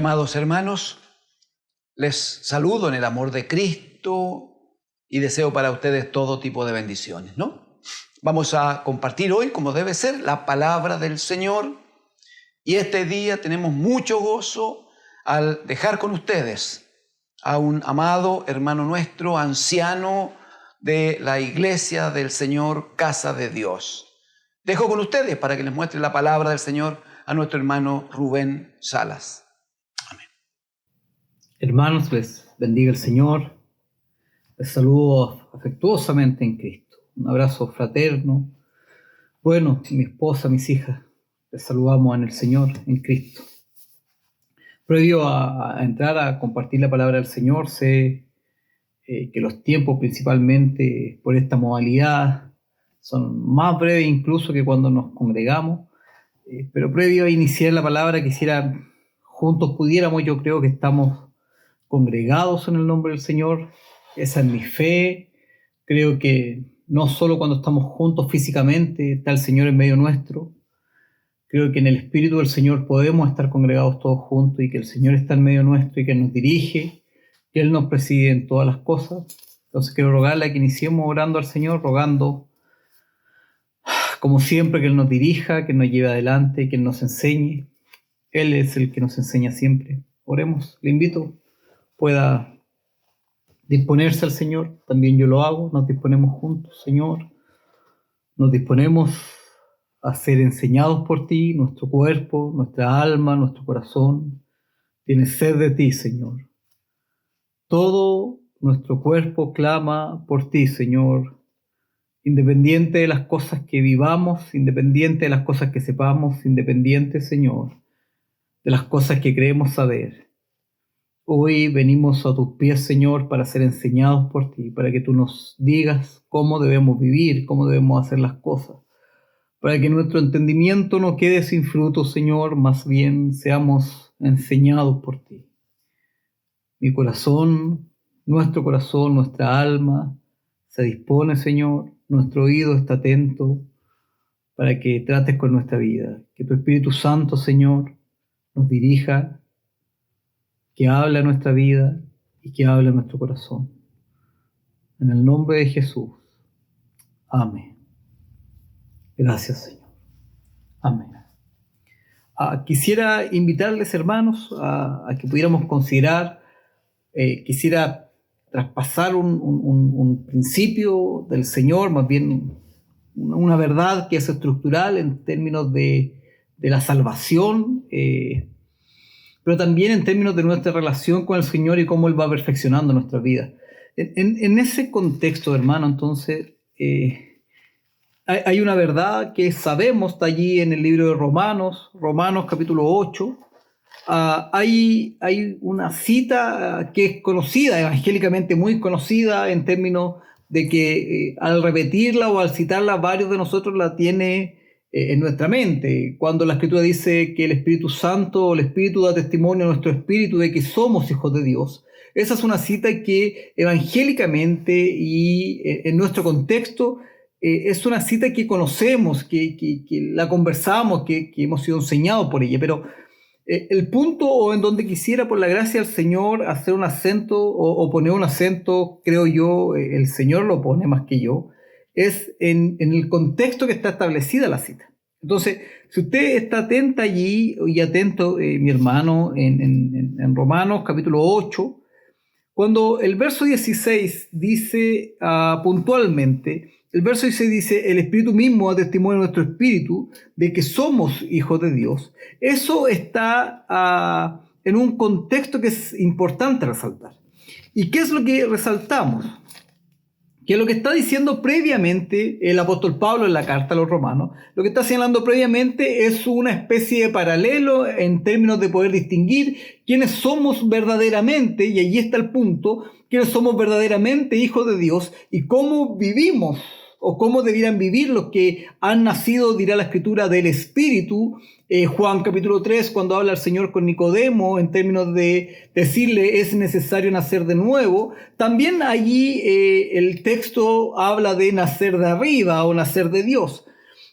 amados hermanos, les saludo en el amor de Cristo y deseo para ustedes todo tipo de bendiciones, ¿no? Vamos a compartir hoy, como debe ser, la palabra del Señor. Y este día tenemos mucho gozo al dejar con ustedes a un amado hermano nuestro, anciano de la iglesia del Señor, Casa de Dios. Dejo con ustedes para que les muestre la palabra del Señor a nuestro hermano Rubén Salas. Amén. Hermanos, les bendiga el Señor. Les saludo afectuosamente en Cristo. Un abrazo fraterno. Bueno, mi esposa, mis hijas, les saludamos en el Señor, en Cristo. Previo a entrar a compartir la palabra del Señor, sé que los tiempos, principalmente por esta modalidad, son más breves incluso que cuando nos congregamos. Pero previo a iniciar la palabra, quisiera juntos pudiéramos, yo creo que estamos congregados en el nombre del Señor. Esa es mi fe. Creo que no solo cuando estamos juntos físicamente está el Señor en medio nuestro. Creo que en el Espíritu del Señor podemos estar congregados todos juntos y que el Señor está en medio nuestro y que nos dirige, que Él nos preside en todas las cosas. Entonces quiero rogarle a que iniciemos orando al Señor, rogando como siempre que Él nos dirija, que nos lleve adelante, que Él nos enseñe. Él es el que nos enseña siempre. Oremos, le invito, pueda disponerse al Señor, también yo lo hago, nos disponemos juntos, Señor, nos disponemos a ser enseñados por Ti, nuestro cuerpo, nuestra alma, nuestro corazón, tiene sed de Ti, Señor. Todo nuestro cuerpo clama por Ti, Señor, independiente de las cosas que vivamos, independiente de las cosas que sepamos, independiente, Señor, de las cosas que creemos saber. Hoy venimos a tus pies, Señor, para ser enseñados por Ti, para que Tú nos digas cómo debemos vivir, cómo debemos hacer las cosas, para que nuestro entendimiento no quede sin fruto, Señor, más bien seamos enseñados por Ti. Mi corazón, nuestra alma se dispone, Señor, nuestro oído está atento para que trates con nuestra vida. Que Tu Espíritu Santo, Señor, nos dirija, que hable a nuestra vida y que hable a nuestro corazón. En el nombre de Jesús. Amén. Gracias, Señor. Amén. Quisiera invitarles, hermanos, a que pudiéramos considerar, quisiera traspasar un principio del Señor, más bien una verdad que es estructural en términos de la salvación, pero también en términos de nuestra relación con el Señor y cómo Él va perfeccionando nuestra vida. En ese contexto, hermano, entonces, hay una verdad que sabemos, está allí en el libro de Romanos capítulo 8. Hay una cita que es conocida, evangélicamente muy conocida, en términos de que al repetirla o al citarla, varios de nosotros la tiene en nuestra mente. Cuando la Escritura dice que el Espíritu Santo o el Espíritu da testimonio a nuestro espíritu de que somos hijos de Dios. Esa es una cita que evangélicamente y en nuestro contexto es una cita que conocemos, que la conversamos, que hemos sido enseñados por ella, pero el punto o en donde quisiera por la gracia del Señor hacer un acento o poner un acento, creo yo, el Señor lo pone más que yo, es en el contexto que está establecida la cita. Entonces, si usted está atenta allí y atento, mi hermano, en Romanos capítulo 8, cuando el verso 16 dice puntualmente, el verso 16 dice, el Espíritu mismo da testimonio a nuestro espíritu de que somos hijos de Dios. Eso está en un contexto que es importante resaltar. ¿Y qué es lo que resaltamos? Que lo que está diciendo previamente el apóstol Pablo en la carta a los romanos, lo que está señalando previamente es una especie de paralelo en términos de poder distinguir quiénes somos verdaderamente, y allí está el punto, quiénes somos verdaderamente hijos de Dios y cómo vivimos o cómo debieran vivir los que han nacido, dirá la Escritura, del Espíritu. Juan capítulo 3, cuando habla el Señor con Nicodemo, en términos de decirle es necesario nacer de nuevo, también allí el texto habla de nacer de arriba o nacer de Dios.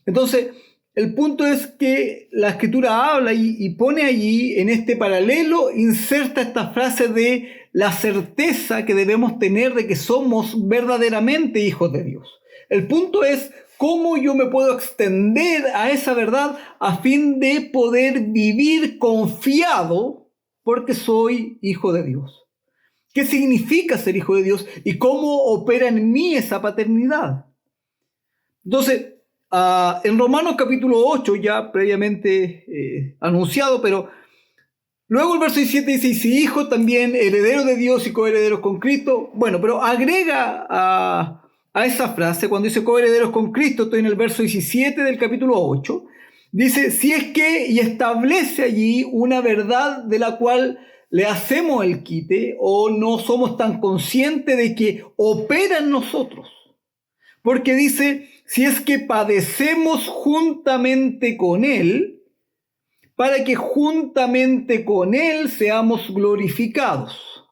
Entonces, el punto es que la Escritura habla y pone allí, en este paralelo, inserta esta frase de la certeza que debemos tener de que somos verdaderamente hijos de Dios. El punto es cómo yo me puedo extender a esa verdad a fin de poder vivir confiado porque soy hijo de Dios. ¿Qué significa ser hijo de Dios y cómo opera en mí esa paternidad? Entonces, en Romanos capítulo 8, ya previamente anunciado, pero luego el verso 17 dice, y si hijo también heredero de Dios y coherederos con Cristo. Bueno, pero agrega a esa frase, cuando dice coherederos con Cristo, estoy en el verso 17 del capítulo 8, dice, si es que, y establece allí una verdad de la cual le hacemos el quite o no somos tan conscientes de que opera en nosotros. Porque dice, si es que padecemos juntamente con Él, para que juntamente con Él seamos glorificados.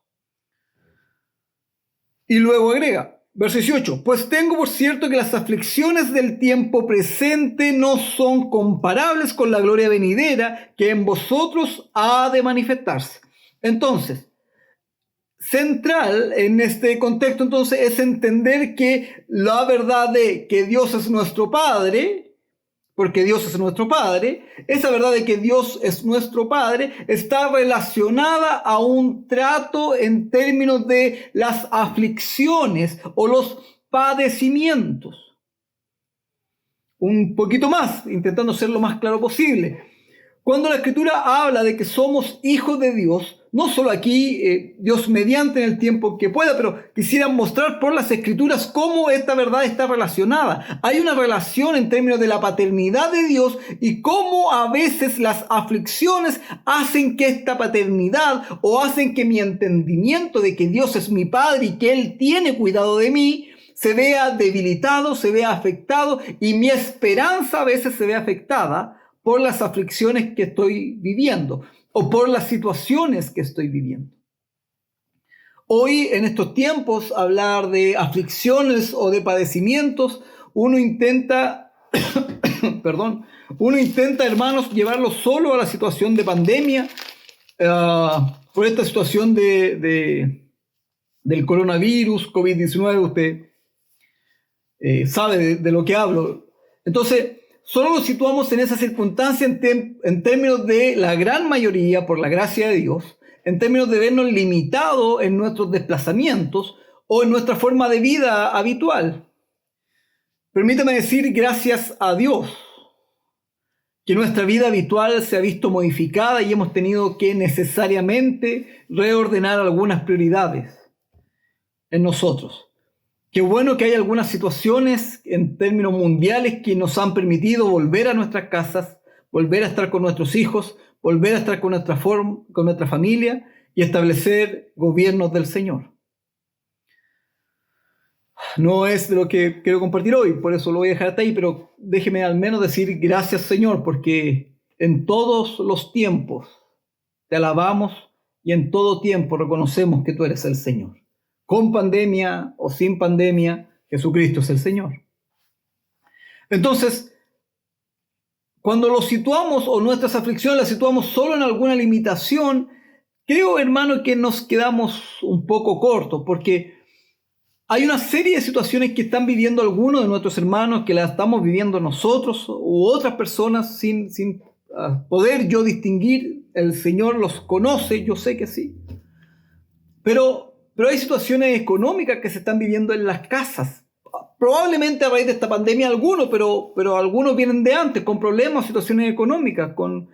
Y luego agrega, verso 18, pues tengo por cierto que las aflicciones del tiempo presente no son comparables con la gloria venidera que en vosotros ha de manifestarse. Entonces, central en este contexto entonces es entender que la verdad de que Dios es nuestro Padre, porque Dios es nuestro Padre, esa verdad de que Dios es nuestro Padre está relacionada a un trato en términos de las aflicciones o los padecimientos. Un poquito más, intentando ser lo más claro posible. Cuando la Escritura habla de que somos hijos de Dios, no solo aquí, Dios mediante en el tiempo que pueda, pero quisiera mostrar por las Escrituras cómo esta verdad está relacionada. Hay una relación en términos de la paternidad de Dios y cómo a veces las aflicciones hacen que esta paternidad o hacen que mi entendimiento de que Dios es mi Padre y que Él tiene cuidado de mí se vea debilitado, se vea afectado y mi esperanza a veces se ve afectada por las aflicciones que estoy viviendo o por las situaciones que estoy viviendo. Hoy, en estos tiempos, hablar de aflicciones o de padecimientos, uno intenta, hermanos, llevarlo solo a la situación de pandemia, por esta situación del coronavirus, COVID-19, usted sabe de lo que hablo. Entonces, solo lo situamos en esa circunstancia en términos de la gran mayoría, por la gracia de Dios, en términos de vernos limitados en nuestros desplazamientos o en nuestra forma de vida habitual. Permítame decir gracias a Dios que nuestra vida habitual se ha visto modificada y hemos tenido que necesariamente reordenar algunas prioridades en nosotros. Qué bueno que hay algunas situaciones en términos mundiales que nos han permitido volver a nuestras casas, volver a estar con nuestros hijos, volver a estar con nuestra familia y establecer gobiernos del Señor. No es de lo que quiero compartir hoy, por eso lo voy a dejar hasta ahí, pero déjeme al menos decir gracias, Señor, porque en todos los tiempos te alabamos y en todo tiempo reconocemos que tú eres el Señor. Con pandemia o sin pandemia, Jesucristo es el Señor. Entonces, cuando lo situamos o nuestras aflicciones las situamos solo en alguna limitación, creo, hermano, que nos quedamos un poco cortos, porque hay una serie de situaciones que están viviendo algunos de nuestros hermanos, que las estamos viviendo nosotros u otras personas sin poder yo distinguir. El Señor los conoce, yo sé que sí. Pero hay situaciones económicas que se están viviendo en las casas. Probablemente a raíz de esta pandemia algunos, pero algunos vienen de antes, con problemas, situaciones económicas, con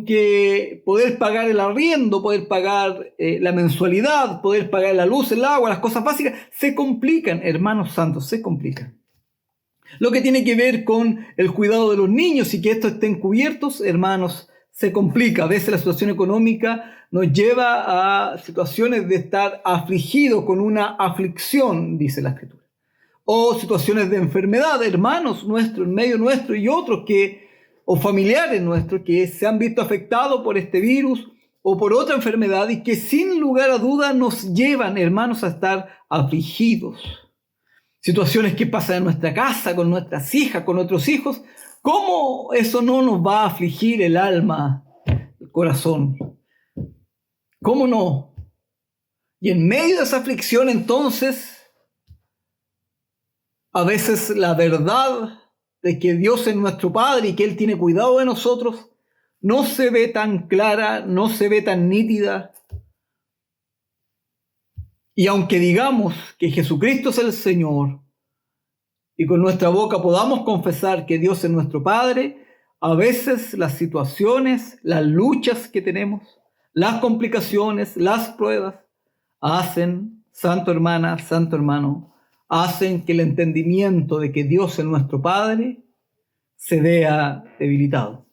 que poder pagar el arriendo, poder pagar la mensualidad, poder pagar la luz, el agua, las cosas básicas, se complican, hermanos santos, se complican. Lo que tiene que ver con el cuidado de los niños y que estos estén cubiertos, hermanos, se complica. A veces la situación económica nos lleva a situaciones de estar afligidos con una aflicción, dice la Escritura. O situaciones de enfermedad, hermanos nuestros, en medio nuestro y otros o familiares nuestros que se han visto afectados por este virus o por otra enfermedad y que sin lugar a duda nos llevan, hermanos, a estar afligidos. Situaciones que pasan en nuestra casa, con nuestras hijas, con nuestros hijos, ¿Cómo eso no nos va a afligir el alma, el corazón? ¿Cómo no? Y en medio de esa aflicción, entonces, a veces la verdad de que Dios es nuestro Padre y que Él tiene cuidado de nosotros no se ve tan clara, no se ve tan nítida. Y aunque digamos que Jesucristo es el Señor y con nuestra boca podamos confesar que Dios es nuestro Padre, a veces las situaciones, las luchas que tenemos, las complicaciones, las pruebas, hacen, santo hermana, santo hermano, hacen que el entendimiento de que Dios es nuestro Padre se vea debilitado.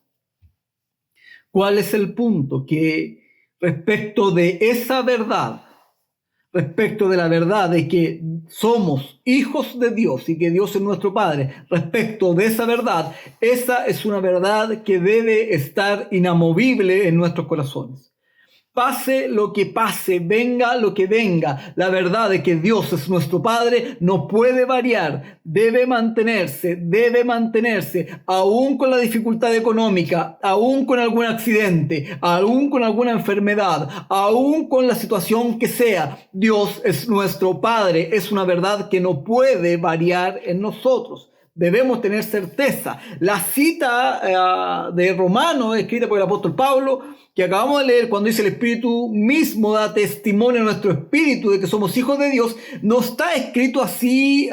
¿Cuál es el punto? Que respecto de esa verdad, respecto de la verdad de que somos hijos de Dios y que Dios es nuestro Padre, respecto de esa verdad, esa es una verdad que debe estar inamovible en nuestros corazones. Pase lo que pase, venga lo que venga, la verdad de que Dios es nuestro Padre no puede variar, debe mantenerse, aún con la dificultad económica, aún con algún accidente, aún con alguna enfermedad, aún con la situación que sea. Dios es nuestro Padre, es una verdad que no puede variar en nosotros. Debemos tener certeza. La cita de Romanos, escrita por el apóstol Pablo, que acabamos de leer, cuando dice el Espíritu mismo da testimonio a nuestro espíritu de que somos hijos de Dios, no está escrito así,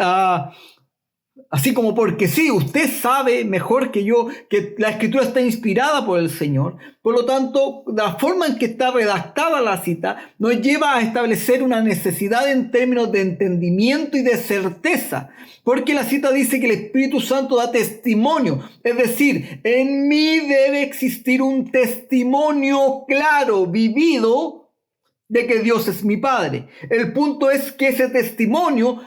así como porque sí. Usted sabe mejor que yo que la Escritura está inspirada por el Señor. Por lo tanto, la forma en que está redactada la cita nos lleva a establecer una necesidad en términos de entendimiento y de certeza. Porque la cita dice que el Espíritu Santo da testimonio. Es decir, en mí debe existir un testimonio claro, vivido, de que Dios es mi Padre. El punto es que ese testimonio,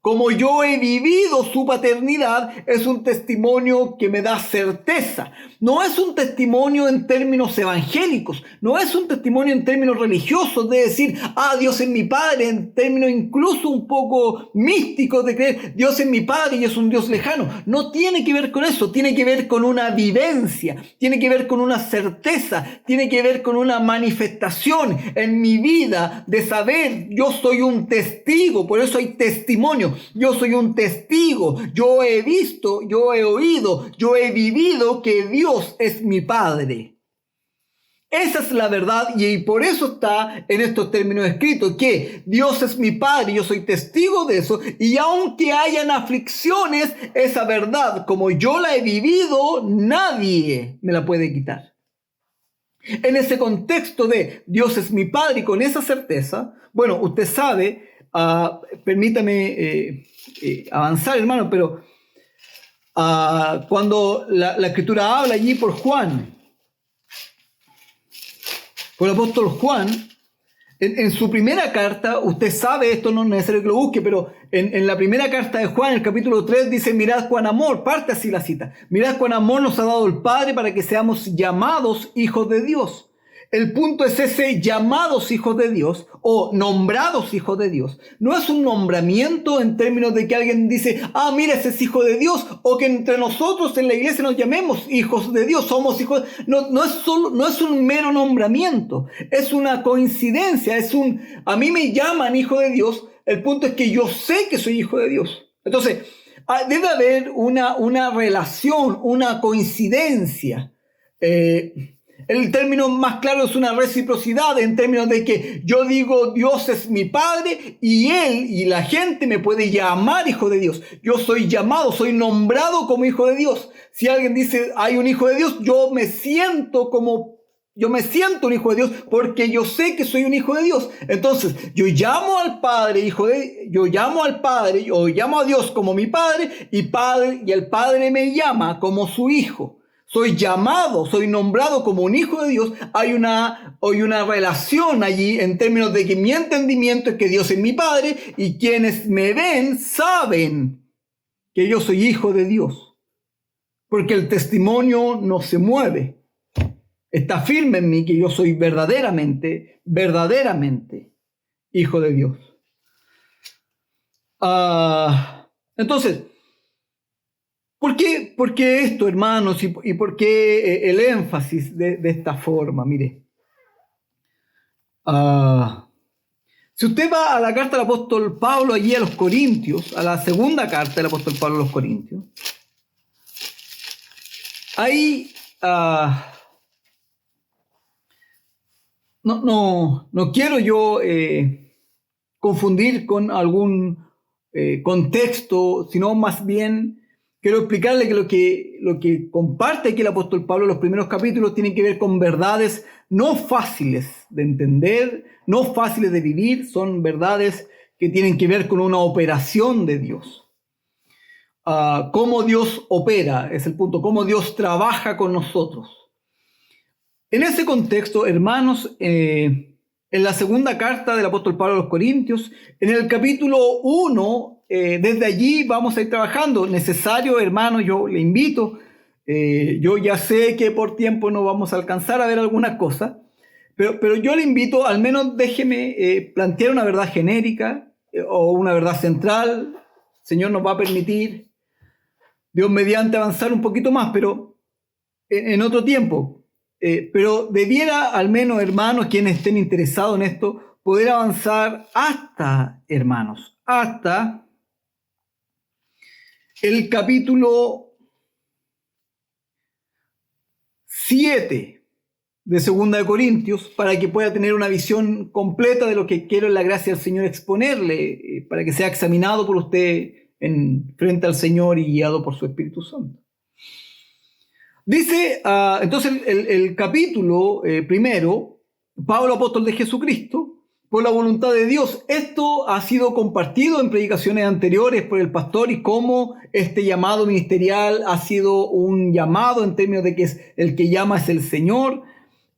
como yo he vivido su paternidad, es un testimonio que me da certeza. No es un testimonio en términos evangélicos, no es un testimonio en términos religiosos de decir, Dios es mi Padre, en términos incluso un poco místicos de creer, Dios es mi Padre y es un Dios lejano. No tiene que ver con eso, tiene que ver con una vivencia, tiene que ver con una certeza, tiene que ver con una manifestación en mi vida de saber, yo soy un testigo, por eso hay testimonio. Yo soy un testigo, yo he visto, yo he oído, yo he vivido que Dios es mi Padre. Esa es la verdad y por eso está en estos términos escritos, que Dios es mi Padre, yo soy testigo de eso, y aunque hayan aflicciones, esa verdad, como yo la he vivido, nadie me la puede quitar. En ese contexto de Dios es mi Padre y con esa certeza, bueno, usted sabe, permítame avanzar, hermano, pero cuando la Escritura habla allí por Juan, por el apóstol Juan, en su primera carta, usted sabe, esto no es necesario que lo busque, pero en la primera carta de Juan, en el capítulo 3, dice, mirad cuán amor, parte así la cita, mirad cuán amor nos ha dado el Padre para que seamos llamados hijos de Dios. El punto es ese llamados hijos de Dios o nombrados hijos de Dios. No es un nombramiento en términos de que alguien dice, mira, ese es hijo de Dios, o que entre nosotros en la iglesia nos llamemos hijos de Dios, somos hijos. No es un mero nombramiento, es una coincidencia, a mí me llaman hijo de Dios. El punto es que yo sé que soy hijo de Dios. Entonces, debe haber una relación, una coincidencia. El término más claro es una reciprocidad en términos de que yo digo Dios es mi Padre y Él y la gente me puede llamar hijo de Dios. Yo soy llamado, soy nombrado como hijo de Dios. Si alguien dice hay un hijo de Dios, yo me siento un hijo de Dios porque yo sé que soy un hijo de Dios. Entonces, yo llamo al Padre, yo llamo a Dios como mi Padre y el Padre me llama como su hijo. Soy llamado, soy nombrado como un hijo de Dios. Hay una relación allí en términos de que mi entendimiento es que Dios es mi Padre y quienes me ven saben que yo soy hijo de Dios. Porque el testimonio no se mueve. Está firme en mí que yo soy verdaderamente hijo de Dios. Entonces, ¿Por qué esto, hermanos? ¿Y por qué el énfasis de esta forma? Mire, si usted va a la carta del apóstol Pablo allí a los Corintios, a la segunda carta del apóstol Pablo a los Corintios, ahí no quiero yo confundir con algún contexto, sino más bien quiero explicarle que lo que comparte aquí el apóstol Pablo en los primeros capítulos tiene que ver con verdades no fáciles de entender, no fáciles de vivir, son verdades que tienen que ver con una operación de Dios. Cómo Dios opera, es el punto, cómo Dios trabaja con nosotros. En ese contexto, hermanos, en la segunda carta del apóstol Pablo a los Corintios, en el capítulo 1, desde allí vamos a ir trabajando. Necesario, hermanos, yo le invito, yo ya sé que por tiempo no vamos a alcanzar a ver algunas cosas, pero yo le invito, al menos déjeme plantear una verdad genérica o una verdad central. El Señor nos va a permitir, Dios mediante, avanzar un poquito más, pero en otro tiempo. Pero debiera, al menos, hermanos, quienes estén interesados en esto, poder avanzar hasta, hermanos, hasta el capítulo 7 de 2 de Corintios, para que pueda tener una visión completa de lo que quiero en la gracia del Señor exponerle, para que sea examinado por usted frente al Señor y guiado por su Espíritu Santo. Dice, entonces el capítulo primero, Pablo, apóstol de Jesucristo, por la voluntad de Dios. Esto ha sido compartido en predicaciones anteriores por el pastor y cómo este llamado ministerial ha sido un llamado en términos de que es el que llama es el Señor.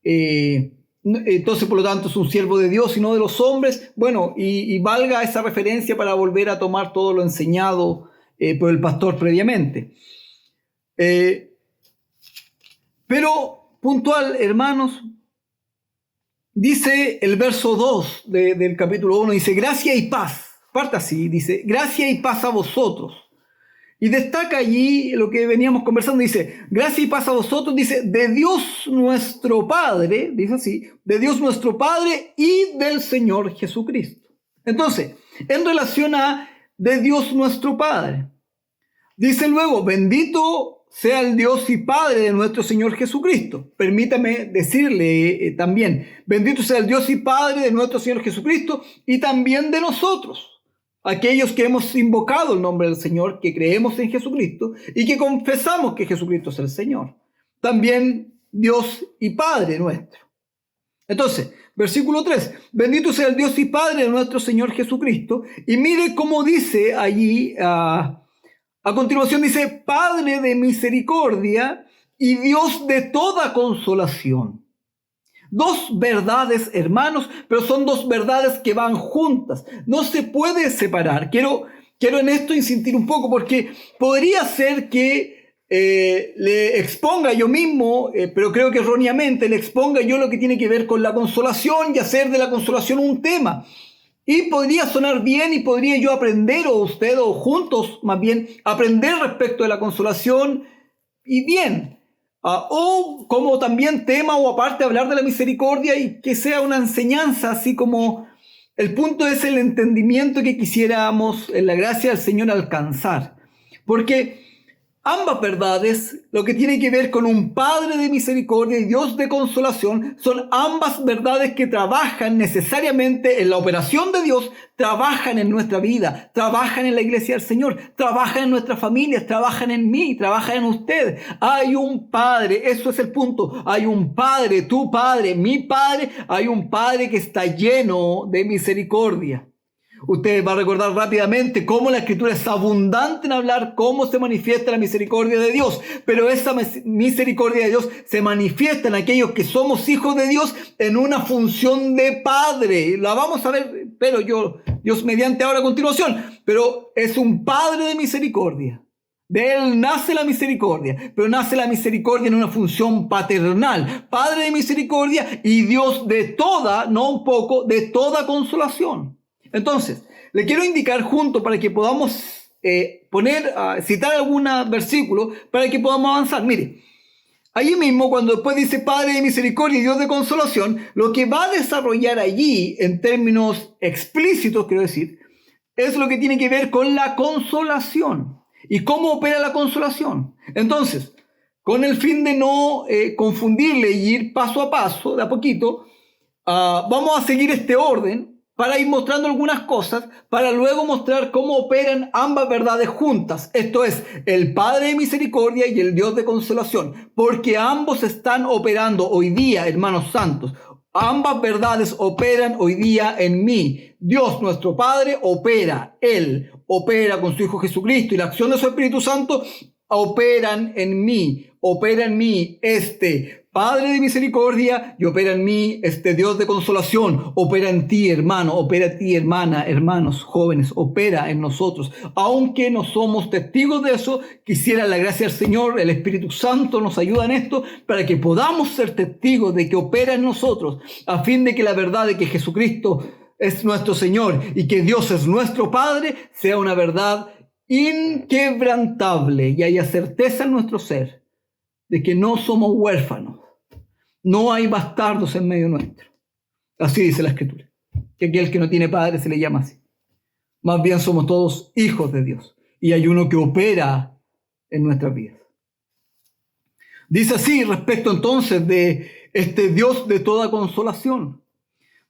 Entonces, por lo tanto, es un siervo de Dios y no de los hombres. Bueno, y valga esa referencia para volver a tomar todo lo enseñado por el pastor previamente. Pero puntual, hermanos, dice el verso 2 del capítulo 1, dice, gracia y paz. Parte así, dice, gracia y paz a vosotros. Y destaca allí lo que veníamos conversando, dice, gracia y paz a vosotros, dice, de Dios nuestro Padre, dice así, de Dios nuestro Padre y del Señor Jesucristo. Entonces, en relación a de Dios nuestro Padre, dice luego, bendito sea el Dios y Padre de nuestro Señor Jesucristo. Permítame decirle también, bendito sea el Dios y Padre de nuestro Señor Jesucristo y también de nosotros, aquellos que hemos invocado el nombre del Señor, que creemos en Jesucristo y que confesamos que Jesucristo es el Señor. También Dios y Padre nuestro. Entonces, versículo 3, bendito sea el Dios y Padre de nuestro Señor Jesucristo. Y mire cómo dice allí, a continuación dice, Padre de misericordia y Dios de toda consolación. Dos verdades, hermanos, pero son dos verdades que van juntas. No se puede separar. Quiero en esto insistir un poco porque podría ser que le exponga yo mismo, pero creo que erróneamente le exponga yo lo que tiene que ver con la consolación y hacer de la consolación un tema. Y podría sonar bien y podría yo aprender, o usted, o juntos más bien, aprender respecto de la consolación y bien. O como también tema o aparte hablar de la misericordia y que sea una enseñanza, así como el punto es el entendimiento que quisiéramos en la gracia del Señor alcanzar. Porque ambas verdades, lo que tiene que ver con un Padre de misericordia y Dios de consolación, son ambas verdades que trabajan necesariamente en la operación de Dios, trabajan en nuestra vida, trabajan en la iglesia del Señor, trabajan en nuestras familias, trabajan en mí, trabajan en usted. Hay un Padre, eso es el punto. Hay un Padre, tu Padre, mi Padre, hay un Padre que está lleno de misericordia. Usted va a recordar rápidamente cómo la Escritura es abundante en hablar cómo se manifiesta la misericordia de Dios. Pero esa misericordia de Dios se manifiesta en aquellos que somos hijos de Dios en una función de Padre. La vamos a ver, pero Dios mediante ahora a continuación. Pero es un Padre de misericordia. De Él nace la misericordia, pero nace la misericordia en una función paternal. Padre de misericordia y Dios de toda, no un poco, de toda consolación. Entonces, le quiero indicar junto para que podamos citar algún versículo para que podamos avanzar. Mire, allí mismo, cuando después dice Padre de misericordia y Dios de consolación, lo que va a desarrollar allí, en términos explícitos, quiero decir, es lo que tiene que ver con la consolación. ¿Y cómo opera la consolación? Entonces, con el fin de no confundirle y ir paso a paso, de a poquito, vamos a seguir este orden para ir mostrando algunas cosas, para luego mostrar cómo operan ambas verdades juntas. Esto es, el Padre de misericordia y el Dios de consolación, porque ambos están operando hoy día, hermanos santos. Ambas verdades operan hoy día en mí. Dios, nuestro Padre, opera. Él opera con su Hijo Jesucristo y la acción de su Espíritu Santo operan en mí. Opera en mí este Padre de misericordia y opera en mí este Dios de consolación. Opera en ti, hermano, opera en ti, hermana, hermanos, jóvenes, opera en nosotros. Aunque no somos testigos de eso, quisiera la gracia del Señor, el Espíritu Santo nos ayuda en esto para que podamos ser testigos de que opera en nosotros, a fin de que la verdad de que Jesucristo es nuestro Señor y que Dios es nuestro Padre sea una verdad inquebrantable y haya certeza en nuestro ser de que no somos huérfanos, no hay bastardos en medio nuestro. Así dice la Escritura, que aquel que no tiene padre se le llama así. Más bien somos todos hijos de Dios y hay uno que opera en nuestras vidas. Dice así respecto entonces de este Dios de toda consolación.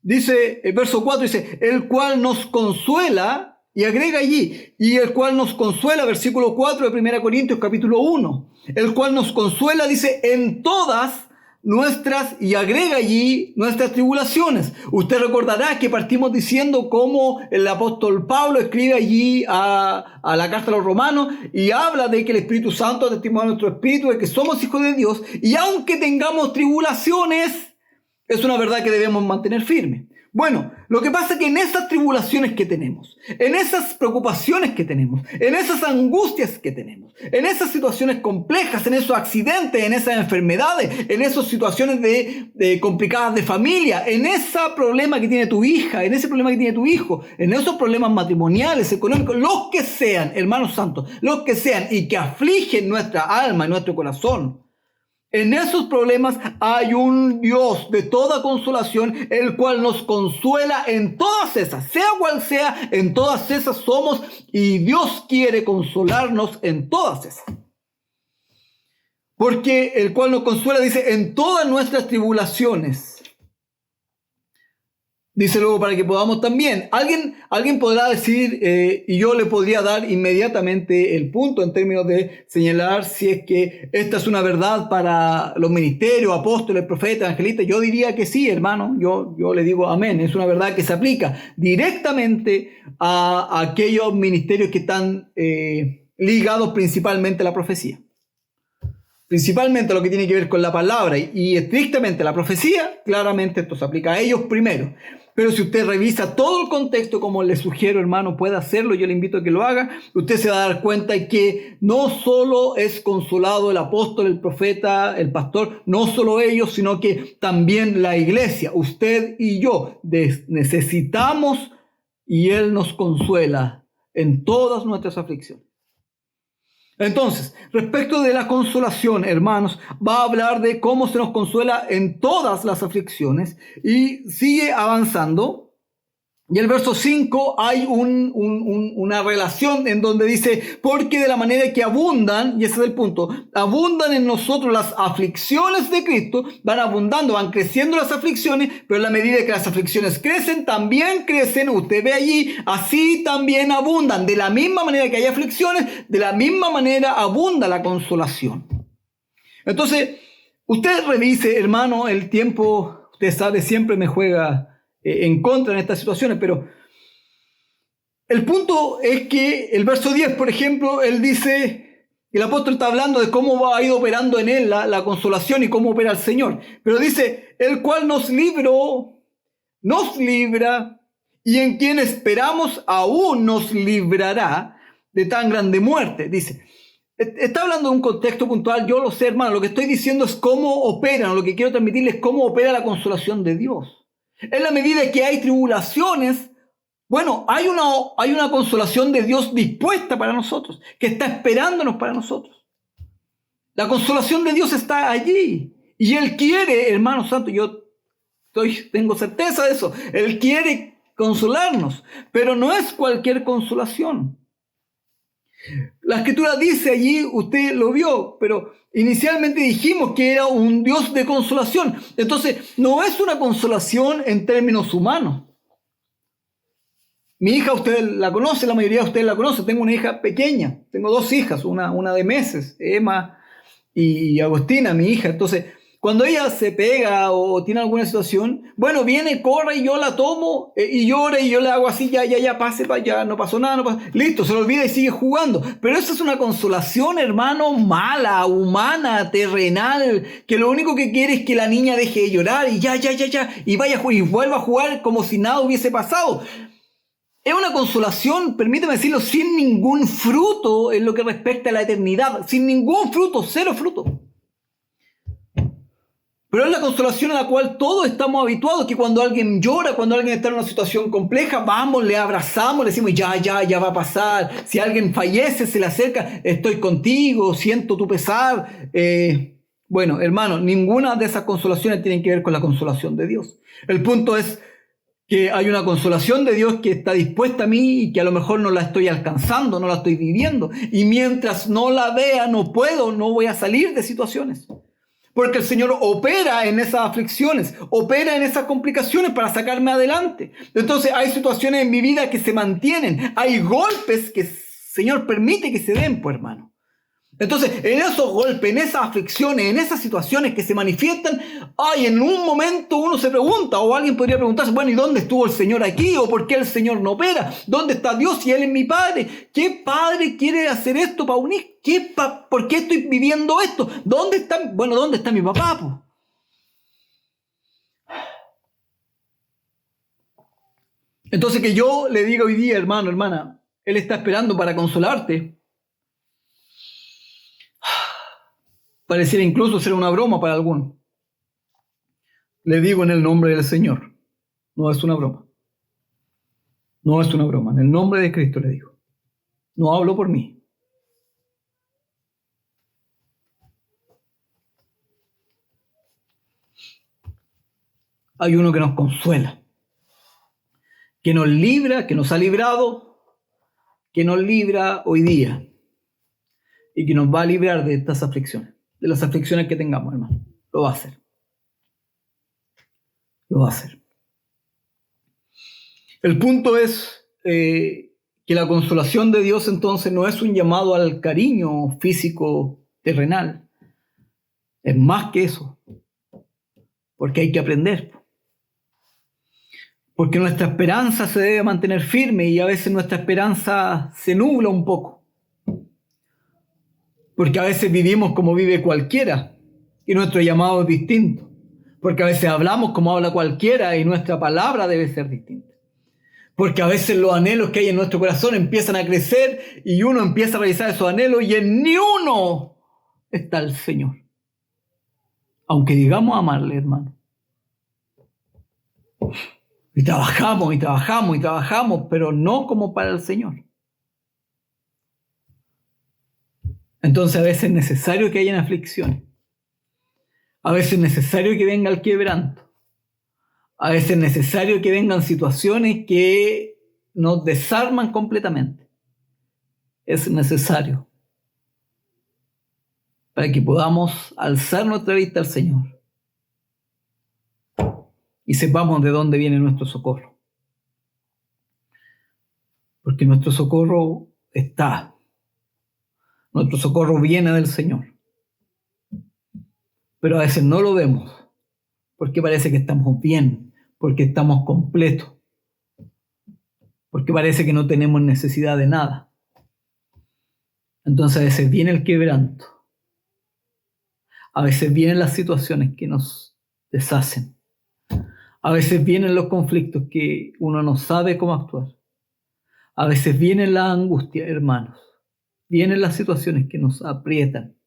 Dice el verso 4, dice, el cual nos consuela. Y agrega allí, y el cual nos consuela, versículo 4 de 1 Corintios capítulo 1, el cual nos consuela, dice, en todas nuestras, y agrega allí, nuestras tribulaciones. Usted recordará que partimos diciendo cómo el apóstol Pablo escribe allí a la carta a los romanos, y habla de que el Espíritu Santo ha testimoniado a nuestro espíritu, de que somos hijos de Dios, y aunque tengamos tribulaciones, es una verdad que debemos mantener firme. Bueno, lo que pasa es que en esas tribulaciones que tenemos, en esas preocupaciones que tenemos, en esas angustias que tenemos, en esas situaciones complejas, en esos accidentes, en esas enfermedades, en esas situaciones de complicadas de familia, en ese problema que tiene tu hija, en ese problema que tiene tu hijo, en esos problemas matrimoniales, económicos, los que sean, hermanos santos, los que sean y que afligen nuestra alma y nuestro corazón. En esos problemas hay un Dios de toda consolación, el cual nos consuela en todas esas, sea cual sea, en todas esas somos, y Dios quiere consolarnos en todas esas. Porque el cual nos consuela, dice, en todas nuestras tribulaciones. Dice luego para que podamos también. Alguien podrá decir, y yo le podría dar inmediatamente el punto en términos de señalar si es que esta es una verdad para los ministerios, apóstoles, profetas, evangelistas. Yo diría que sí, hermano. Yo le digo amén. Es una verdad que se aplica directamente a aquellos ministerios que están ligados principalmente a la profecía. Principalmente lo que tiene que ver con la palabra y estrictamente la profecía, claramente esto se aplica a ellos primero. Pero si usted revisa todo el contexto, como le sugiero, hermano, puede hacerlo, yo le invito a que lo haga, usted se va a dar cuenta que no solo es consolado el apóstol, el profeta, el pastor, no solo ellos, sino que también la iglesia, usted y yo, necesitamos y Él nos consuela en todas nuestras aflicciones. Entonces, respecto de la consolación, hermanos, va a hablar de cómo se nos consuela en todas las aflicciones y sigue avanzando. Y el verso 5 hay una relación en donde dice, porque de la manera que abundan, y ese es el punto, abundan en nosotros las aflicciones de Cristo, van abundando, van creciendo las aflicciones, pero en la medida que las aflicciones crecen, también crecen, usted ve allí, así también abundan. De la misma manera que hay aflicciones, de la misma manera abunda la consolación. Entonces, usted revise, hermano, el tiempo, usted sabe, siempre me juega en contra en estas situaciones, pero el punto es que el verso 10, por ejemplo, él dice, el apóstol está hablando de cómo ha ido operando en él la consolación y cómo opera el Señor, pero dice, el cual nos libra, y en quien esperamos aún nos librará de tan grande muerte. Dice, está hablando de un contexto puntual, yo lo sé, hermano, lo que estoy diciendo es cómo operan, lo que quiero transmitirles es cómo opera la consolación de Dios. En la medida que hay tribulaciones, Bueno, hay una consolación de Dios dispuesta para nosotros, que está esperándonos para nosotros. La consolación de Dios está allí. Y Él quiere, hermano santo, tengo certeza de eso, Él quiere consolarnos, pero no es cualquier consolación. La Escritura dice allí, usted lo vio, pero inicialmente dijimos que era un Dios de consolación. Entonces, no es una consolación en términos humanos. Mi hija, usted la conoce, la mayoría de ustedes la conoce. Tengo una hija pequeña, tengo 2 hijas, una de meses, Emma y Agustina, mi hija. Entonces, cuando ella se pega o tiene alguna situación, bueno, viene, corre y yo la tomo y llora y yo le hago así, ya, pase, ya, no pasó nada, listo, se lo olvida y sigue jugando. Pero eso es una consolación, hermano, mala, humana, terrenal, que lo único que quiere es que la niña deje de llorar y ya, y vaya y vuelva a jugar como si nada hubiese pasado. Es una consolación, permíteme decirlo, sin ningún fruto en lo que respecta a la eternidad. Sin ningún fruto, 0 fruto. Pero es la consolación a la cual todos estamos habituados, que cuando alguien llora, cuando alguien está en una situación compleja, vamos, le abrazamos, le decimos, ya va a pasar. Si alguien fallece, se le acerca, estoy contigo, siento tu pesar. Bueno, hermano, ninguna de esas consolaciones tienen que ver con la consolación de Dios. El punto es que hay una consolación de Dios que está dispuesta a mí y que a lo mejor no la estoy alcanzando, no la estoy viviendo. Y mientras no la vea, no voy a salir de situaciones. Porque el Señor opera en esas aflicciones, opera en esas complicaciones para sacarme adelante. Entonces hay situaciones en mi vida que se mantienen. Hay golpes que el Señor permite que se den, pues hermano. Entonces, en esos golpes, en esas aflicciones, en esas situaciones que se manifiestan, en un momento uno se pregunta, o alguien podría preguntarse, bueno, ¿y dónde estuvo el Señor aquí? ¿O por qué el Señor no opera? ¿Dónde está Dios si Él es mi Padre? ¿Qué padre quiere hacer esto para unir? ¿Por qué estoy viviendo esto? ¿Dónde está mi papá? Po? Entonces que yo le diga hoy día, hermano, hermana, Él está esperando para consolarte. Pareciera incluso ser una broma para algunos. Le digo en el nombre del Señor. No es una broma. No es una broma. En el nombre de Cristo le digo. No hablo por mí. Hay uno que nos consuela. Que nos libra, que nos ha librado, que nos libra hoy día. Y que nos va a librar de estas aflicciones. De las aflicciones que tengamos, hermano. Lo va a hacer. Lo va a hacer. El punto es que la consolación de Dios entonces no es un llamado al cariño físico terrenal. Es más que eso. Porque hay que aprender. Porque nuestra esperanza se debe mantener firme y a veces nuestra esperanza se nubla un poco. Porque a veces vivimos como vive cualquiera y nuestro llamado es distinto. Porque a veces hablamos como habla cualquiera y nuestra palabra debe ser distinta. Porque a veces los anhelos que hay en nuestro corazón empiezan a crecer y uno empieza a realizar esos anhelos y en ni uno está el Señor. Aunque digamos amarle, hermano. Y trabajamos, pero no como para el Señor. Entonces a veces es necesario que hayan aflicciones. A veces es necesario que venga el quebranto. A veces es necesario que vengan situaciones que nos desarman completamente. Es necesario para que podamos alzar nuestra vista al Señor y sepamos de dónde viene nuestro socorro. Porque nuestro socorro está. Nuestro socorro viene del Señor. Pero a veces no lo vemos porque parece que estamos bien, porque estamos completos, porque parece que no tenemos necesidad de nada. Entonces a veces viene el quebranto. A veces vienen las situaciones que nos deshacen. A veces vienen los conflictos que uno no sabe cómo actuar. A veces vienen las angustias, hermanos. Vienen las situaciones que nos aprietan.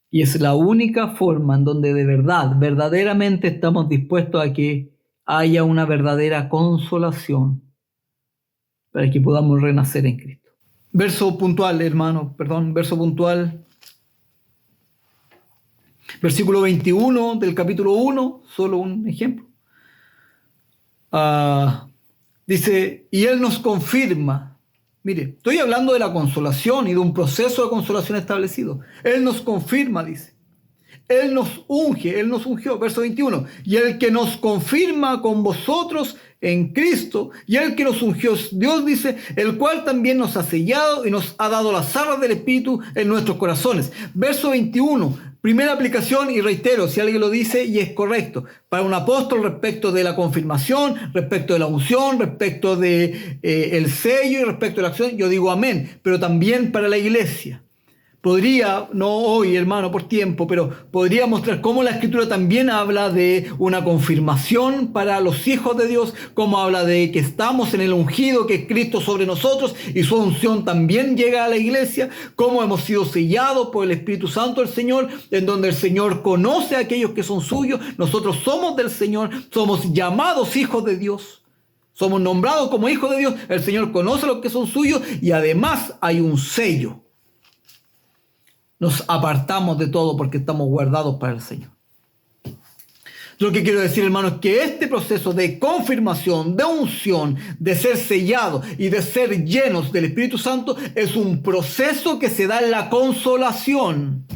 Y es la única forma en donde de verdad, verdaderamente estamos dispuestos a que haya una verdadera consolación para que podamos renacer en Cristo. Verso puntual, hermano, verso puntual. Versículo 21 del capítulo 1, solo un ejemplo. Dice, y Él nos confirma. Mire, estoy hablando de la consolación y de un proceso de consolación establecido. Él nos confirma, dice. Él nos unge, Él nos ungió. Verso 21. Y el que nos confirma con vosotros en Cristo, y el que nos ungió es Dios, dice, el cual también nos ha sellado y nos ha dado las arras del Espíritu en nuestros corazones. Verso 21. Primera aplicación, y reitero, si alguien lo dice y es correcto, para un apóstol respecto de la confirmación, respecto de la unción, respecto de el sello y respecto de la acción, yo digo amén, pero también para la iglesia. Podría, no hoy, hermano, por tiempo, pero podría mostrar cómo la Escritura también habla de una confirmación para los hijos de Dios, cómo habla de que estamos en el ungido, que es Cristo sobre nosotros y su unción también llega a la iglesia, cómo hemos sido sellados por el Espíritu Santo del Señor, en donde el Señor conoce a aquellos que son suyos. Nosotros somos del Señor, somos llamados hijos de Dios, somos nombrados como hijos de Dios, el Señor conoce a los que son suyos y además hay un sello. Nos apartamos de todo porque estamos guardados para el Señor. Lo que quiero decir, hermanos, es que este proceso de confirmación, de unción, de ser sellados y de ser llenos del Espíritu Santo es un proceso que se da en la consolación.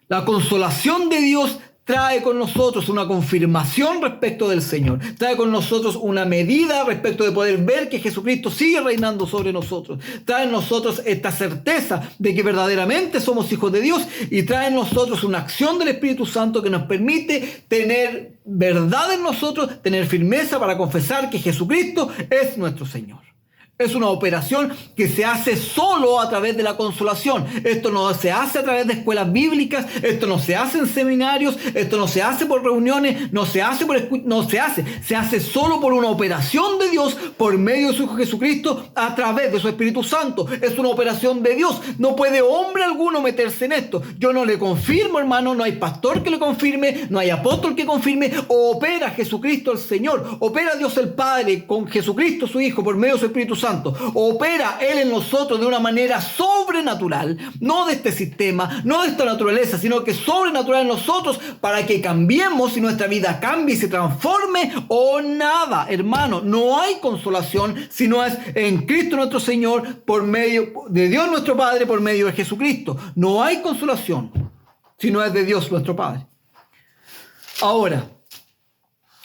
La consolación de Dios trae con nosotros una confirmación respecto del Señor. Trae con nosotros una medida respecto de poder ver que Jesucristo sigue reinando sobre nosotros. Trae en nosotros esta certeza de que verdaderamente somos hijos de Dios y trae en nosotros una acción del Espíritu Santo que nos permite tener verdad en nosotros, tener firmeza para confesar que Jesucristo es nuestro Señor. Es una operación que se hace solo a través de la consolación. Esto no se hace a través de escuelas bíblicas, esto no se hace en seminarios, esto no se hace por reuniones, se hace solo por una operación de Dios por medio de su Hijo Jesucristo a través de su Espíritu Santo. Es una operación de Dios. No puede hombre alguno meterse en esto. Yo no le confirmo, hermano, no hay pastor que le confirme, no hay apóstol que confirme. Opera Jesucristo el Señor, opera Dios el Padre con Jesucristo su Hijo por medio de su Espíritu Santo. Opera Él en nosotros de una manera sobrenatural, no de este sistema, no de esta naturaleza, sino que sobrenatural en nosotros para que cambiemos y nuestra vida cambie y se transforme o nada. Hermano, no hay consolación si no es en Cristo nuestro Señor, por medio de Dios nuestro Padre, por medio de Jesucristo. No hay consolación si no es de Dios nuestro Padre. Ahora,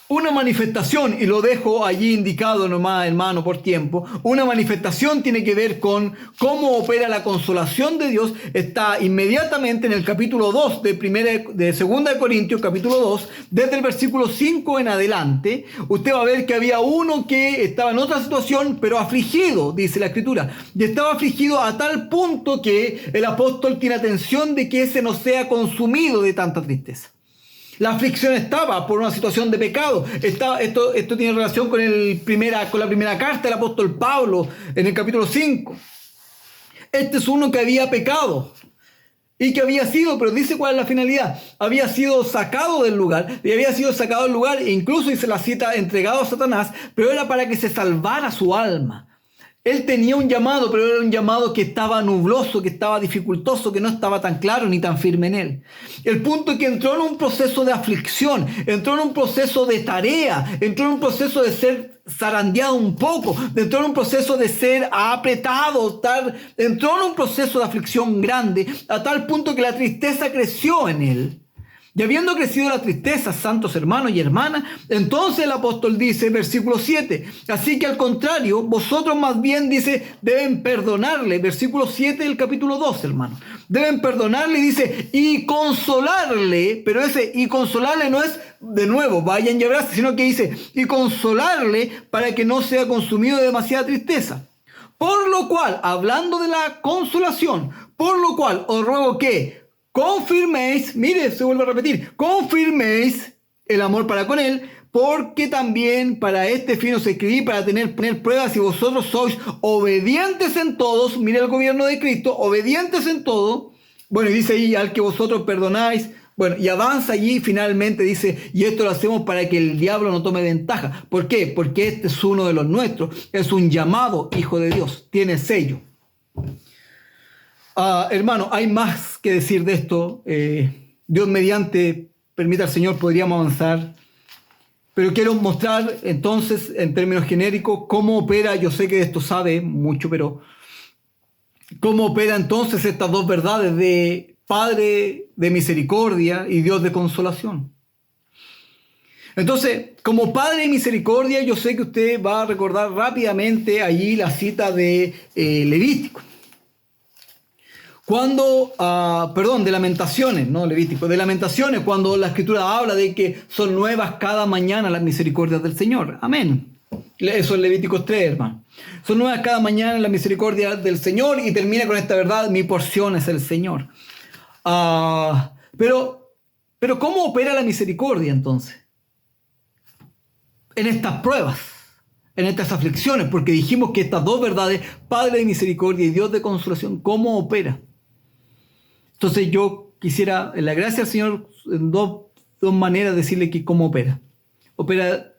una manifestación, y lo dejo allí indicado nomás, hermano, por tiempo, una manifestación tiene que ver con cómo opera la consolación de Dios. Está inmediatamente en el capítulo 2 de 2 de Corintios, capítulo 2, desde el versículo 5 en adelante. Usted va a ver que había uno que estaba en otra situación, pero afligido, dice la Escritura. Y estaba afligido a tal punto que el apóstol tiene atención de que ese no sea consumido de tanta tristeza. La aflicción estaba por una situación de pecado. Esto tiene relación con la primera carta del apóstol Pablo en el capítulo 5. Este es uno que había pecado y que había sido, pero dice cuál es la finalidad, había sido sacado del lugar, e incluso dice la cita, entregado a Satanás, pero era para que se salvara su alma. Él tenía un llamado, pero era un llamado que estaba nubloso, que estaba dificultoso, que no estaba tan claro ni tan firme en él. El punto es que entró en un proceso de aflicción, entró en un proceso de tarea, entró en un proceso de ser zarandeado un poco, entró en un proceso de ser apretado, entró en un proceso de aflicción grande, a tal punto que la tristeza creció en él. Y habiendo crecido la tristeza, santos hermanos y hermanas, entonces el apóstol dice, versículo 7, así que al contrario, vosotros más bien, dice, deben perdonarle, versículo 7 del capítulo 2, hermanos, deben perdonarle, dice, y consolarle, pero ese y consolarle no es, de nuevo, vayan y abracen, sino que dice, y consolarle para que no sea consumido de demasiada tristeza. Por lo cual, hablando de la consolación, por lo cual os ruego que confirméis, mire, se vuelve a repetir, confirméis el amor para con él, porque también para este fin os escribí, para tener pruebas si vosotros sois obedientes en todos. Mire el gobierno de Cristo, obedientes en todo. Bueno, y dice ahí, al que vosotros perdonáis, Bueno, y avanza allí y finalmente dice, y esto lo hacemos para que el diablo no tome ventaja. ¿Por qué? Porque este es uno de los nuestros, es un llamado hijo de Dios, tiene sello. Hermano, hay más que decir de esto. Dios mediante, permita al Señor, podríamos avanzar. Pero quiero mostrar entonces, en términos genéricos, cómo opera, yo sé que de esto sabe mucho, pero cómo opera entonces estas dos verdades de Padre de misericordia y Dios de consolación. Entonces, como Padre de misericordia, yo sé que usted va a recordar rápidamente allí la cita de Levítico. Cuando, de Lamentaciones, no Levítico, de Lamentaciones, cuando la Escritura habla de que son nuevas cada mañana las misericordias del Señor. Amén. Eso es Levíticos 3, hermano. Son nuevas cada mañana las misericordias del Señor y termina con esta verdad, mi porción es el Señor. Pero ¿cómo opera la misericordia entonces? En estas pruebas, en estas aflicciones, porque dijimos que estas dos verdades, Padre de misericordia y Dios de consolación, ¿cómo opera? Entonces yo quisiera, en la gracia del Señor, en dos maneras decirle que cómo opera. Opera,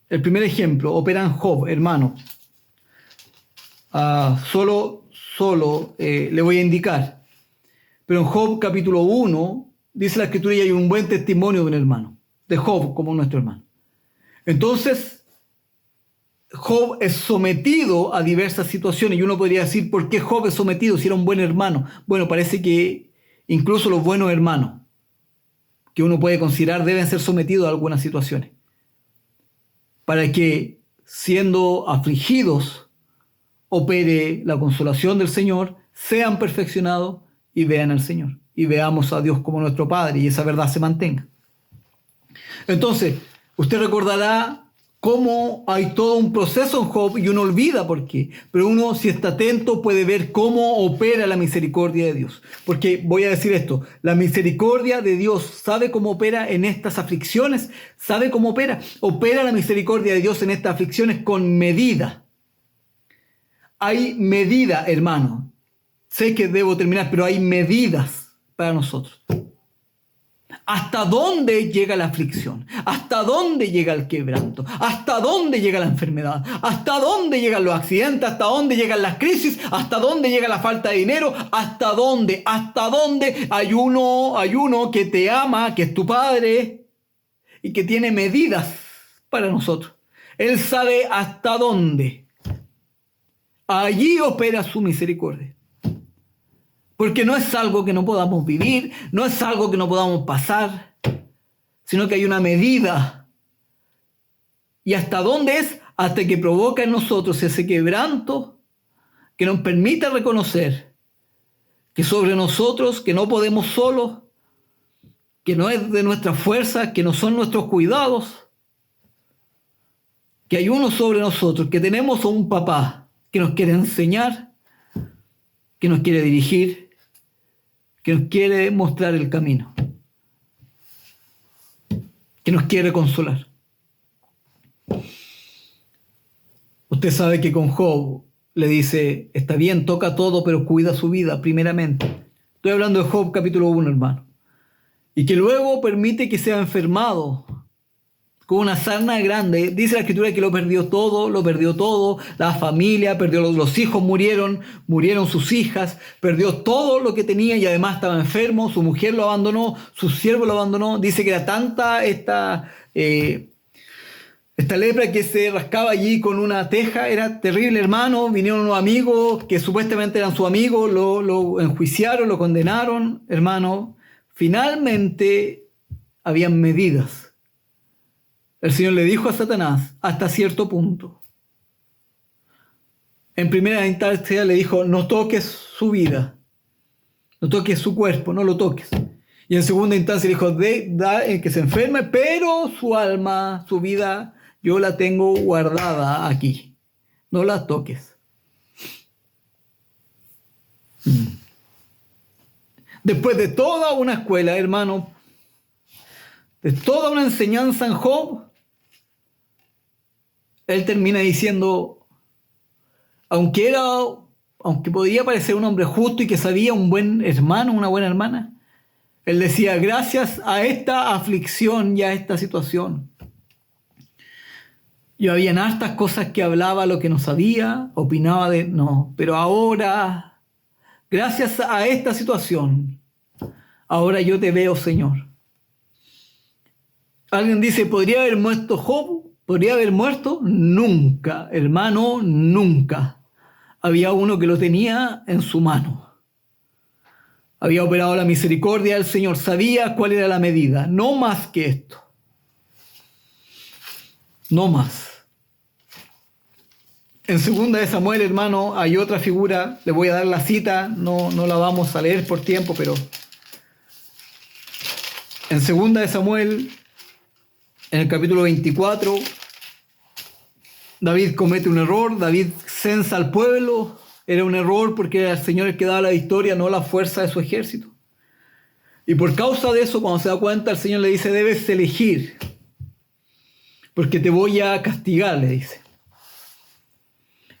el primer ejemplo, opera en Job, hermano. Le voy a indicar. Pero en Job capítulo 1, dice la Escritura, y hay un buen testimonio de un hermano, de Job como nuestro hermano. Entonces, Job es sometido a diversas situaciones y uno podría decir, ¿por qué Job es sometido si era un buen hermano? Bueno, parece que incluso los buenos hermanos que uno puede considerar deben ser sometidos a algunas situaciones para que, siendo afligidos, opere la consolación del Señor, sean perfeccionados y vean al Señor y veamos a Dios como nuestro Padre y esa verdad se mantenga. Entonces, usted recordará cómo hay todo un proceso en Job y uno olvida por qué, pero uno, si está atento, puede ver cómo opera la misericordia de Dios. Porque voy a decir esto, la misericordia de Dios, ¿sabe cómo opera en estas aflicciones? ¿Sabe cómo opera? Opera la misericordia de Dios en estas aflicciones con medida. Hay medida, hermano. Sé que debo terminar, pero hay medidas para nosotros. ¿Hasta dónde llega la aflicción? ¿Hasta dónde llega el quebranto? ¿Hasta dónde llega la enfermedad? ¿Hasta dónde llegan los accidentes? ¿Hasta dónde llegan las crisis? ¿Hasta dónde llega la falta de dinero? ¿Hasta dónde? ¿Hasta dónde hay uno que te ama, que es tu Padre y que tiene medidas para nosotros? Él sabe hasta dónde. Allí opera su misericordia. Porque no es algo que no podamos vivir, no es algo que no podamos pasar, sino que hay una medida. ¿Y hasta dónde es? Hasta que provoca en nosotros ese quebranto que nos permita reconocer que sobre nosotros, que no podemos solos, que no es de nuestra fuerza, que no son nuestros cuidados, que hay uno sobre nosotros, que tenemos a un papá que nos quiere enseñar, que nos quiere dirigir, que nos quiere mostrar el camino, que nos quiere consolar. Usted sabe que con Job le dice, está bien, toca todo, pero cuida su vida primeramente. Estoy hablando de Job capítulo 1, hermano. Y que luego permite que sea enfermado con una sarna grande. Dice la Escritura que lo perdió todo, la familia, perdió los hijos, murieron sus hijas, perdió todo lo que tenía y además estaba enfermo, su mujer lo abandonó, su siervo lo abandonó. Dice que era tanta esta lepra que se rascaba allí con una teja, era terrible, hermano. Vinieron unos amigos que supuestamente eran sus amigos, lo enjuiciaron, lo condenaron, hermano. Finalmente habían medidas. El Señor le dijo a Satanás hasta cierto punto. En primera instancia le dijo, no toques su vida, no toques su cuerpo, no lo toques. Y en segunda instancia le dijo, que se enferme, pero su alma, su vida, yo la tengo guardada aquí. No la toques. Después de toda una escuela, hermano, de toda una enseñanza en Job, él termina diciendo, aunque podía parecer un hombre justo y que sabía un buen hermano, una buena hermana, Él decía, gracias a esta aflicción y a esta situación, yo habían hartas cosas que hablaba lo que no sabía, opinaba de no, pero ahora, gracias a esta situación, ahora yo te veo, Señor. Alguien dice, ¿podría haber muerto Job? ¿Podría haber muerto? Nunca, hermano, nunca. Había uno que lo tenía en su mano. Había operado la misericordia del Señor, sabía cuál era la medida, no más que esto. No más. En 2 de Samuel, hermano, hay otra figura, le voy a dar la cita, no la vamos a leer por tiempo, pero en 2 de Samuel, en el capítulo 24, David comete un error, David censa al pueblo, era un error porque era el Señor el que daba la victoria, no la fuerza de su ejército. Y por causa de eso, cuando se da cuenta, el Señor le dice, debes elegir, porque te voy a castigar, le dice.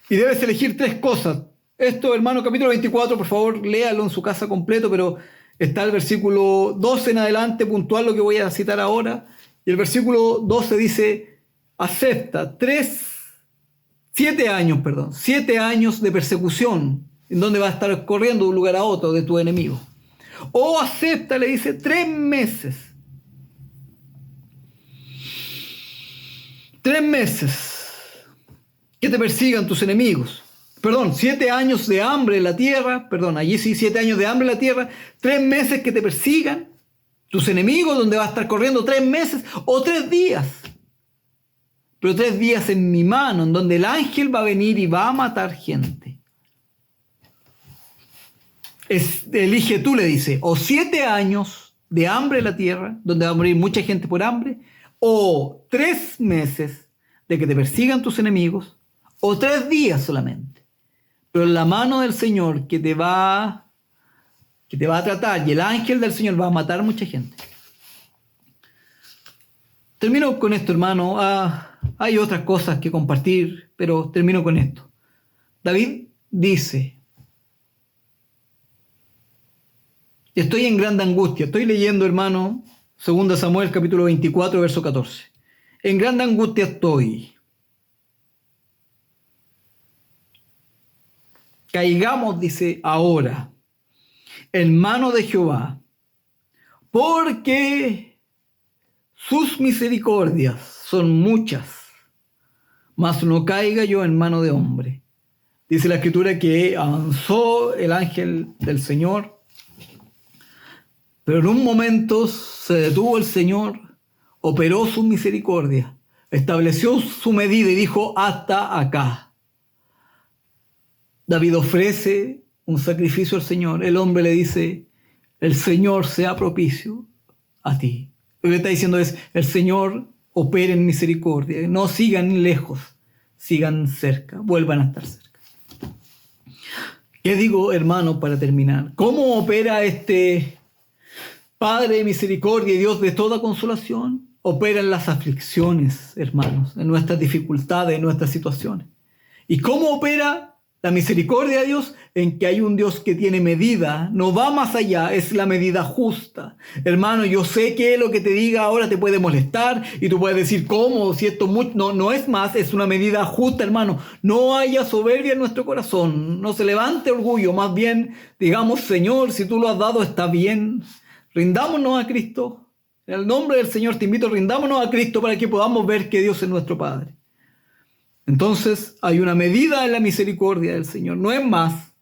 Y debes elegir 3 cosas. Esto, hermano, capítulo 24, por favor, léalo en su casa completo, pero está el versículo 12 en adelante, puntual lo que voy a citar ahora. Y el versículo 12 dice, acepta 7 años de persecución, en donde va a estar corriendo de un lugar a otro de tu enemigo. O acepta, le dice, 3 meses. 3 meses que te persigan tus enemigos. 7 años de hambre en la tierra. Allí sí, 7 años de hambre en la tierra. 3 meses que te persigan tus enemigos, donde va a estar corriendo 3 meses. O 3 días. Pero 3 días en mi mano, en donde el ángel va a venir y va a matar gente. Elige tú, le dice, o 7 años de hambre en la tierra, donde va a morir mucha gente por hambre, o 3 meses de que te persigan tus enemigos, o 3 días solamente. Pero en la mano del Señor que te va a tratar, y el ángel del Señor va a matar mucha gente. Termino con esto, hermano. Hay otras cosas que compartir, pero termino con esto. David dice, estoy en gran angustia. Estoy leyendo, hermano, 2 Samuel capítulo 24, verso 14. En gran angustia estoy. Caigamos, dice, ahora, en mano de Jehová, porque sus misericordias son muchas, mas no caiga yo en mano de hombre. Dice la Escritura que avanzó el ángel del Señor, pero en un momento se detuvo el Señor, operó su misericordia, estableció su medida y dijo, hasta acá. David ofrece un sacrificio al Señor. El hombre le dice, el Señor sea propicio a ti. Lo que está diciendo es, el Señor opere en misericordia. No sigan lejos, sigan cerca, vuelvan a estar cerca. ¿Qué digo, hermano, para terminar? ¿Cómo opera este Padre de misericordia y Dios de toda consolación? Opera en las aflicciones, hermanos, en nuestras dificultades, en nuestras situaciones. ¿Y cómo opera la misericordia de Dios? En que hay un Dios que tiene medida, no va más allá, es la medida justa. Hermano, yo sé que lo que te diga ahora te puede molestar y tú puedes decir, ¿cómo? Si esto no es más, es una medida justa, hermano. No haya soberbia en nuestro corazón, no se levante orgullo, más bien digamos, Señor, si tú lo has dado está bien. Rindámonos a Cristo. En el nombre del Señor te invito, rindámonos a Cristo para que podamos ver que Dios es nuestro Padre. Entonces hay una medida en la misericordia del Señor, no es más.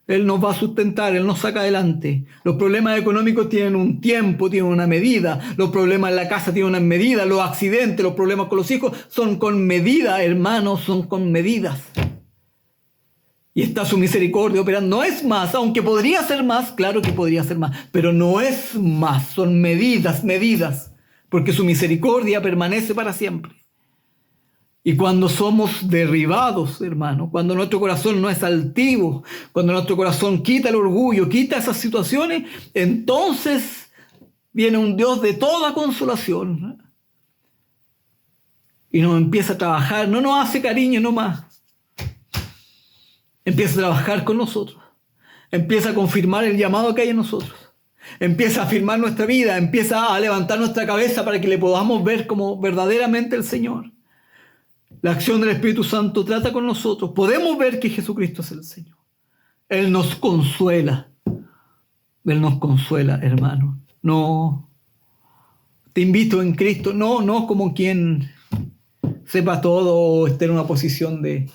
Él nos va a sustentar, Él nos saca adelante. Los problemas económicos tienen un tiempo, tienen una medida. Los problemas en la casa tienen una medida. Los accidentes, los problemas con los hijos son con medida, hermanos, son con medidas. Y está su misericordia operando. No es más, aunque podría ser más, claro que podría ser más, pero no es más, son medidas, porque su misericordia permanece para siempre. Y cuando somos derribados, hermano, cuando nuestro corazón no es altivo, cuando nuestro corazón quita el orgullo, quita esas situaciones, entonces viene un Dios de toda consolación y nos empieza a trabajar, no nos hace cariño nomás, empieza a trabajar con nosotros, empieza a confirmar el llamado que hay en nosotros, Empieza a afirmar nuestra vida, empieza a levantar nuestra cabeza para que le podamos ver como verdaderamente el Señor. La acción del Espíritu Santo trata con nosotros. Podemos ver que Jesucristo es el Señor. Él nos consuela. Él nos consuela, hermano. No, te invito en Cristo, no como quien sepa todo o esté en una posición de...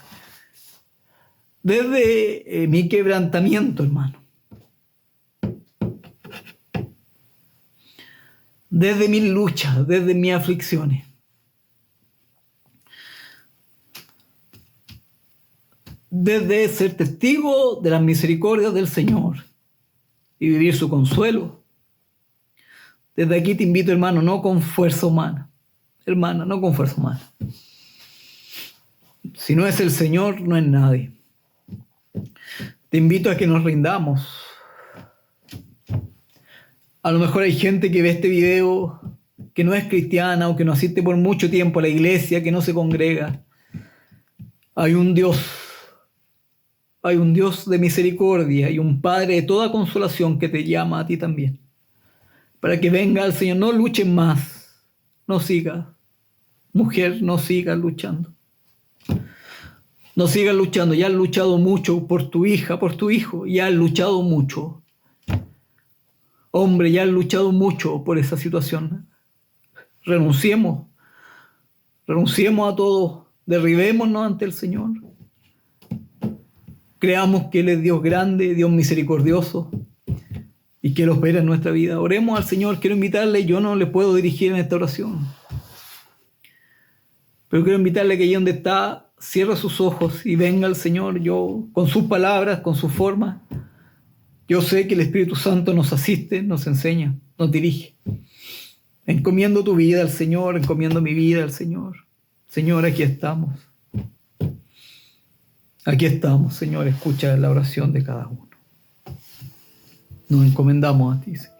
Desde mi quebrantamiento, hermano. Desde mis luchas, desde mis aflicciones. Desde ser testigo de las misericordias del Señor y vivir su consuelo. Desde aquí te invito, hermano, no con fuerza humana. Hermana, no con fuerza humana. Si no es el Señor, no es nadie. Te invito a que nos rindamos. A lo mejor hay gente que ve este video que no es cristiana o que no asiste por mucho tiempo a la iglesia, que no se congrega. Hay un Dios de misericordia y un Padre de toda consolación que te llama a ti también. Para que venga el Señor, no luchen más, no sigas. Mujer, no sigas luchando. No sigas luchando, ya has luchado mucho por tu hija, por tu hijo, ya has luchado mucho. Hombre, ya has luchado mucho por esa situación. Renunciemos a todo, derribémonos ante el Señor. Creamos que Él es Dios grande, Dios misericordioso y que Él opera en nuestra vida. Oremos al Señor. Quiero invitarle, yo no le puedo dirigir en esta oración, pero quiero invitarle que allí donde está, cierre sus ojos y venga al Señor. Yo, con sus palabras, con su forma, yo sé que el Espíritu Santo nos asiste, nos enseña, nos dirige. Encomiendo tu vida al Señor, encomiendo mi vida al Señor. Señor, aquí estamos. Aquí estamos, Señor, escucha la oración de cada uno. Nos encomendamos a ti, Señor.